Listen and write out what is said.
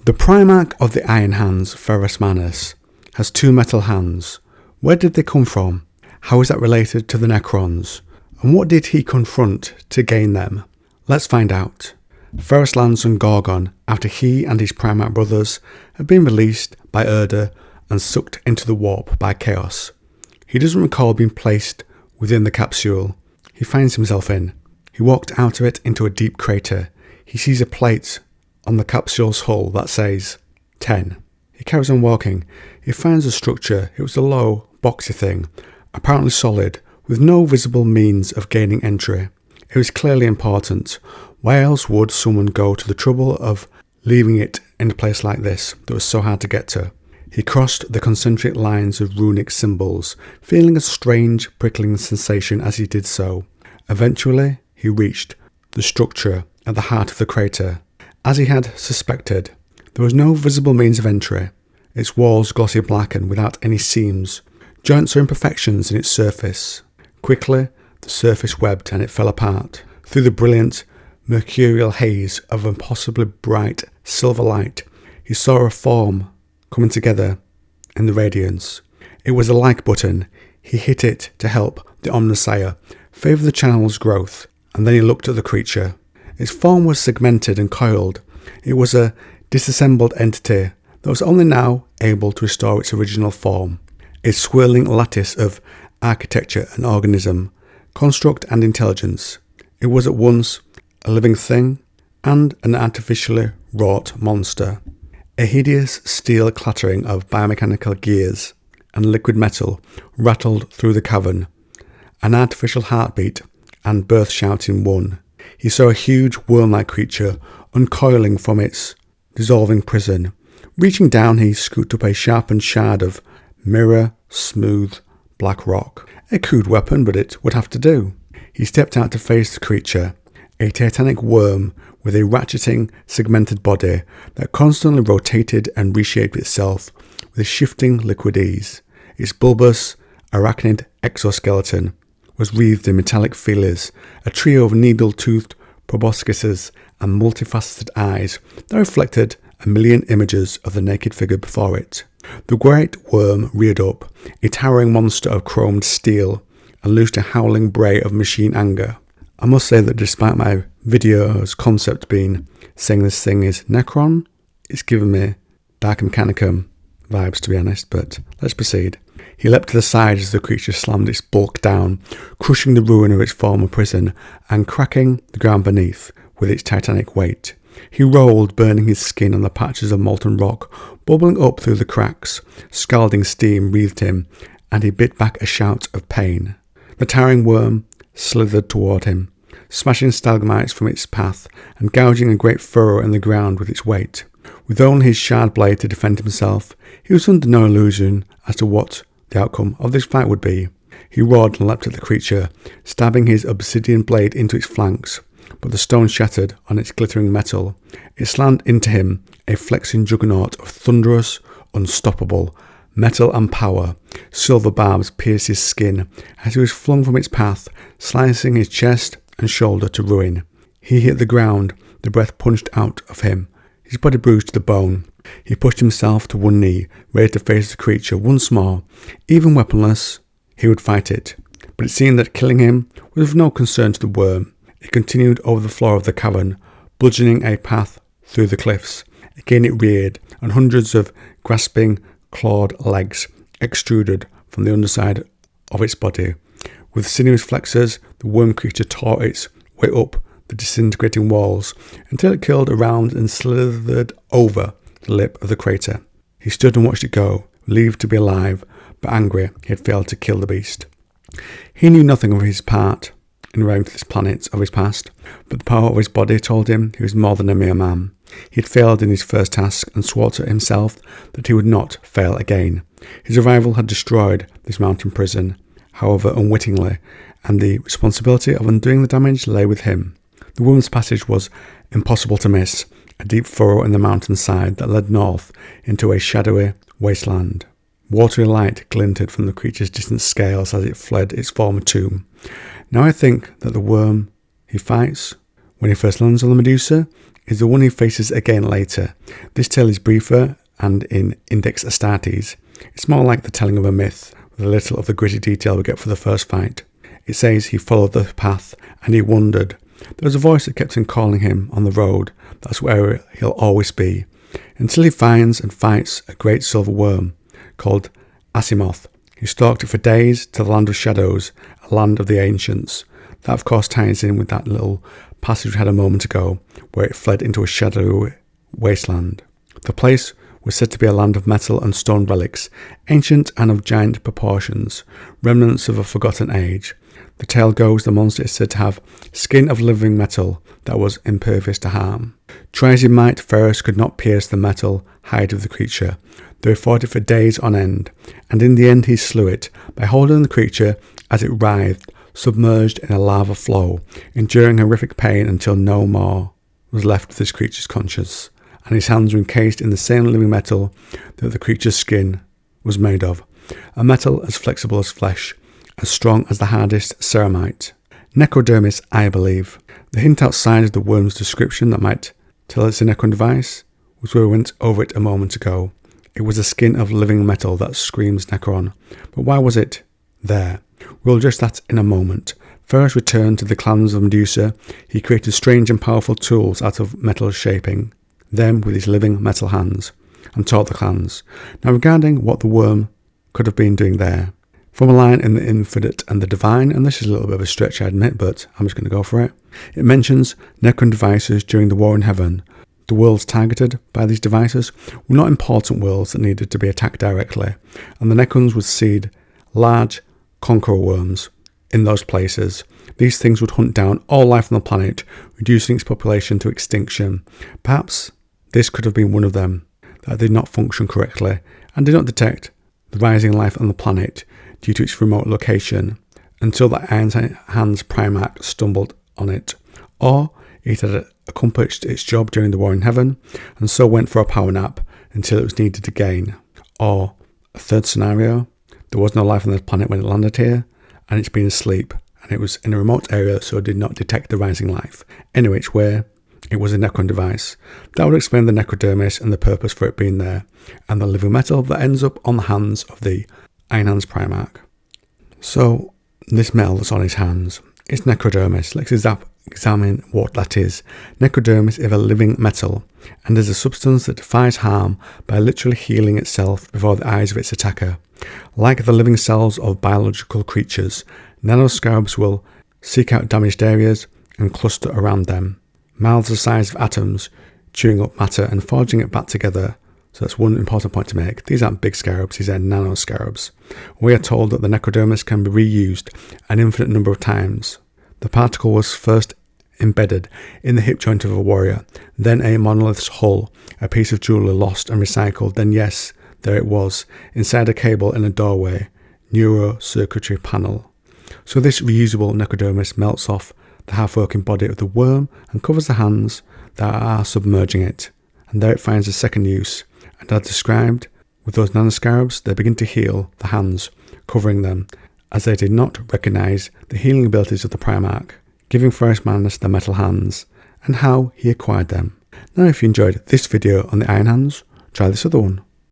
The Primarch of the Iron Hands Ferrus Manus has 2 metal hands. Where did they come from? How is that related to the Necrons? And what did he confront to gain them? Let's find out. Ferrus lands on Gorgon after he and his Primarch brothers have been released by Urda and sucked into the warp by Chaos. He doesn't recall being placed within the capsule he finds himself in. He walked out of it into a deep crater. He sees a plate on the capsule's hull that says 10. He carries on walking. He finds a structure. It was a low, boxy thing, apparently solid, with no visible means of gaining entry. It was clearly important. Why else would someone go to the trouble of leaving it in a place like this that was so hard to get to? He crossed the concentric lines of runic symbols, feeling a strange, prickling sensation as he did so. Eventually, he reached the structure at the heart of the crater. As he had suspected, there was no visible means of entry. Its walls glossy black and without any seams, joints or imperfections in its surface. Quickly, the surface webbed and it fell apart. Through the brilliant, mercurial haze of impossibly bright silver light, he saw a form coming together in the radiance. It was a like button. He hit it to help the Omnissiah favour the channel's growth, and then he looked at the creature. Its form was segmented and coiled. It was a disassembled entity that was only now able to restore its original form. Its swirling lattice of architecture and organism, construct and intelligence. It was at once a living thing and an artificially wrought monster. A hideous steel clattering of biomechanical gears and liquid metal rattled through the cavern. An artificial heartbeat and birth shout in one. He saw a huge worm-like creature uncoiling from its dissolving prison. Reaching down, he scooped up a sharpened shard of mirror-smooth black rock. A crude weapon, but it would have to do. He stepped out to face the creature, a titanic worm with a ratcheting, segmented body that constantly rotated and reshaped itself with shifting liquid ease. Its bulbous, arachnid exoskeleton was wreathed in metallic feelers, a trio of needle-toothed proboscises and multifaceted eyes that reflected a million images of the naked figure before it. The great worm reared up, a towering monster of chromed steel, and loosed a howling bray of machine anger. I must say that despite my video's concept being saying this thing is Necron, it's given me Dark Mechanicum vibes, to be honest, but let's proceed. He leapt to the side as the creature slammed its bulk down, crushing the ruin of its former prison and cracking the ground beneath with its titanic weight. He rolled, burning his skin on the patches of molten rock, bubbling up through the cracks. Scalding steam wreathed him, and he bit back a shout of pain. The towering worm slithered toward him, smashing stalagmites from its path and gouging a great furrow in the ground with its weight. With only his shard blade to defend himself, he was under no illusion as to what the outcome of this fight would be. He roared and leapt at the creature, stabbing his obsidian blade into its flanks, but the stone shattered on its glittering metal. It slammed into him, a flexing juggernaut of thunderous, unstoppable metal and power. Silver barbs pierced his skin as he was flung from its path, slicing his chest and shoulder to ruin. He hit the ground, the breath punched out of him, his body bruised to the bone. He pushed himself to one knee, ready to face the creature once more. Even weaponless, he would fight it. But it seemed that killing him was of no concern to the worm. It continued over the floor of the cavern, bludgeoning a path through the cliffs. Again it reared, and hundreds of grasping, clawed legs extruded from the underside of its body. With sinuous flexors, the worm creature tore its way up the disintegrating walls until it curled around and slithered over the lip of the crater. He stood and watched it go, relieved to be alive, but angry he had failed to kill the beast. He knew nothing of his part in arriving to this planet of his past, but the power of his body told him he was more than a mere man. He had failed in his first task and swore to himself that he would not fail again. His arrival had destroyed this mountain prison, however unwittingly, and the responsibility of undoing the damage lay with him. The woman's passage was impossible to miss, a deep furrow in the mountainside that led north into a shadowy wasteland. Watery light glinted from the creature's distant scales as it fled its former tomb. Now I think that the worm he fights, when he first lands on the Medusa, is the one he faces again later. This tale is briefer, and in Index Astartes, it's more like the telling of a myth, with a little of the gritty detail we get for the first fight. It says he followed the path, and he wondered. There was a voice that kept on calling him on the road. That's where he'll always be, until he finds and fights a great silver worm called Asimov. He stalked it for days to the land of shadows, a land of the ancients. That of course ties in with that little passage we had a moment ago, where it fled into a shadowy wasteland. The place was said to be a land of metal and stone relics, ancient and of giant proportions, remnants of a forgotten age. The tale goes the monster is said to have skin of living metal that was impervious to harm. Try as he might, Ferrus could not pierce the metal hide of the creature, though he fought it for days on end, and in the end he slew it by holding the creature as it writhed, submerged in a lava flow, enduring horrific pain until no more was left of this creature's conscience, and his hands were encased in the same living metal that the creature's skin was made of, a metal as flexible as flesh, as strong as the hardest ceramite. Necrodermis, I believe. The hint outside of the worm's description that might tell it's a Necron device was where we went over it a moment ago. It was a skin of living metal that screams Necron. But why was it there? We'll address that in a moment. Ferrus returned to the clans of Medusa. He created strange and powerful tools out of metal shaping them with his living metal hands, and taught the clans. Now regarding what the worm could have been doing there, from a line in the Infinite and the Divine, and this is a little bit of a stretch I admit, but I'm just going to go for it. It mentions Necron devices during the War in Heaven. The worlds targeted by these devices were not important worlds that needed to be attacked directly, and the Necrons would seed large conqueror worms in those places. These things would hunt down all life on the planet, reducing its population to extinction. Perhaps this could have been one of them that did not function correctly and did not detect the rising life on the planet due to its remote location until the Iron Hands Primarch stumbled on it, or it had accomplished its job during the War in Heaven and so went for a power nap until it was needed again. Or a third scenario, there was no life on the planet when it landed here and it's been asleep and it was in a remote area so it did not detect the rising life. Any which way, it was a Necron device. That would explain the Necrodermis and the purpose for it being there, and the living metal that ends up on the hands of the Iron Hands Primarch. So, this metal that's on his hands is Necrodermis. Let's examine what that is. Necrodermis is a living metal, and is a substance that defies harm by literally healing itself before the eyes of its attacker. Like the living cells of biological creatures, nanoscarabs will seek out damaged areas and cluster around them. Mouths the size of atoms, chewing up matter and forging it back together. So that's one important point to make. These aren't big scarabs, these are nanoscarabs. We are told that the Necrodermis can be reused an infinite number of times. The particle was first embedded in the hip joint of a warrior, then a monolith's hull, a piece of jewellery lost and recycled, then yes, there it was, inside a cable in a doorway, neurocircuitry panel. So this reusable Necrodermis melts off the half-working body of the worm and covers the hands that are submerging it, and there it finds a second use, and as described, with those nanoscarabs they begin to heal the hands, covering them, as they did not recognise the healing abilities of the Primarch, giving Ferrus Manus the metal hands, and how he acquired them. Now if you enjoyed this video on the Iron Hands, try this other one.